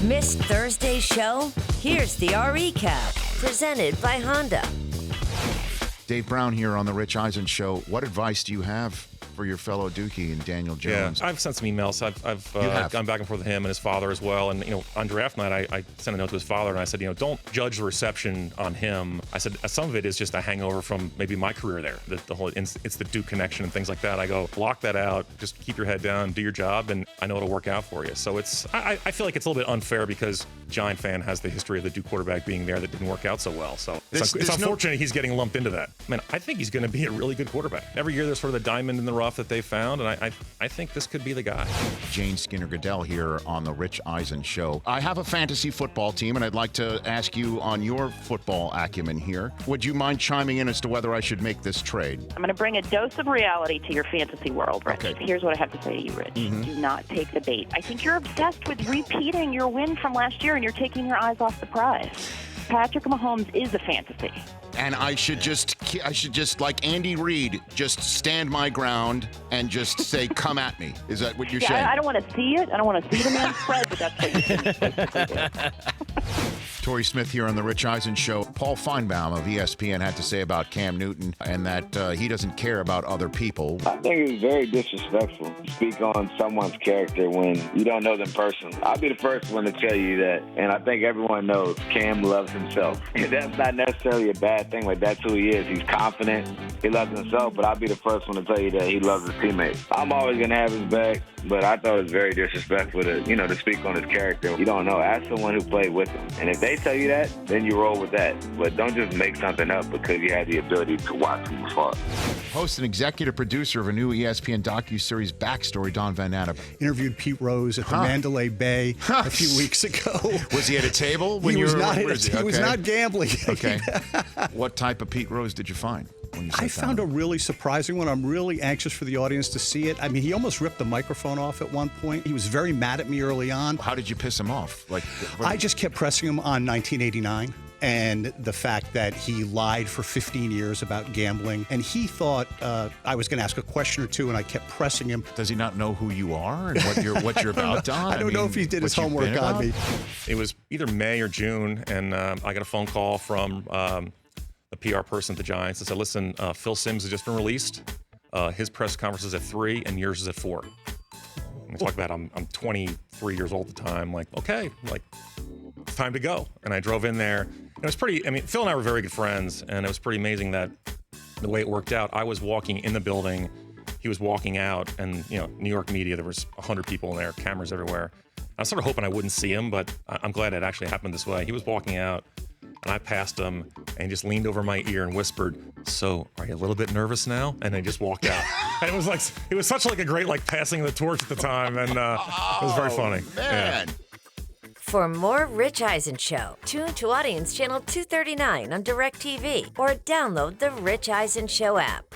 Missed Thursday's show? Here's the recap, presented by Honda. Dave Brown here on the Rich Eisen Show. What advice do you have for your fellow Dookie and Daniel Jones? Yeah, I've sent some emails. I've gone back and forth with him and his father as well. And, on draft night, I sent a note to his father and I said, don't judge the reception on him. I said, some of it is just a hangover from maybe my career there. The whole, it's the Duke connection and things like that. I go, block that out. Just keep your head down, do your job, and I know it'll work out for you. So I feel like it's a little bit unfair because Giant fan has the history of the Duke quarterback being there that didn't work out so well. So it's unfortunate he's getting lumped into that. Man, I think he's going to be a really good quarterback. Every year there's sort of the diamond in the rough that they found, and I think this could be the guy. Jane Skinner-Goodell here on the Rich Eisen Show. I have a fantasy football team, and I'd like to ask you on your football acumen here. Would you mind chiming in as to whether I should make this trade? I'm going to bring a dose of reality to your fantasy world, Rich. Okay. Here's what I have to say to you, Rich. Do not take the bait. I think you're obsessed with repeating your win from last year, and you're taking your eyes off the prize. Patrick Mahomes is a fantasy. And I should just like Andy Reid, just stand my ground and just say, come at me. Is that what you're saying? I don't want to see it. I don't want to see the man spread, but that's what you think. Torrey Smith here on the Rich Eisen Show. Paul Finebaum of ESPN had to say about Cam Newton and that he doesn't care about other people. I think it's very disrespectful to speak on someone's character when you don't know them personally. I'll be the first one to tell you that, and I think everyone knows Cam loves himself. And that's not necessarily a bad thing. Like, that's who he is. He's confident. He loves himself, but I'll be the first one to tell you that he loves his teammates. I'm always going to have his back, but I thought it was very disrespectful to speak on his character. You don't know. Ask someone who played with him. And if they tell you that, then you roll with that. But don't just make something up because you had the ability to watch him before. Host and executive producer of a new ESPN docuseries, Backstory, Don Van Natta. Interviewed Pete Rose at the Mandalay Bay a few weeks ago. Was he at a table? He was not gambling. Okay. What type of Pete Rose did you find? I found a really surprising one. I'm really anxious for the audience to see it. I mean, he almost ripped the microphone off at one point. He was very mad at me early on. How did you piss him off? I just kept pressing him on 1989 and the fact that he lied for 15 years about gambling. And he thought I was going to ask a question or two, and I kept pressing him. Does he not know who you are and what you're about, Don? I don't know if he did his homework on me. It was either May or June, and I got a phone call from a PR person at the Giants that said, listen, Phil Simms has just been released. His press conference is at 3 and yours is at 4. And talk about I'm 23 years old at the time. Like, okay, it's time to go. And I drove in there. And it was Phil and I were very good friends, and it was pretty amazing that the way it worked out. I was walking in the building, he was walking out, and New York media, there was 100 people in there, cameras everywhere. I was sort of hoping I wouldn't see him, but I'm glad it actually happened this way. He was walking out, and I passed him, and he just leaned over my ear and whispered, "So, are you a little bit nervous now?" And then just walked out. And it was such a great passing of the torch at the time, and it was very funny. Man. Yeah. For more Rich Eisen Show, tune to Audience Channel 239 on DirecTV or download the Rich Eisen Show app.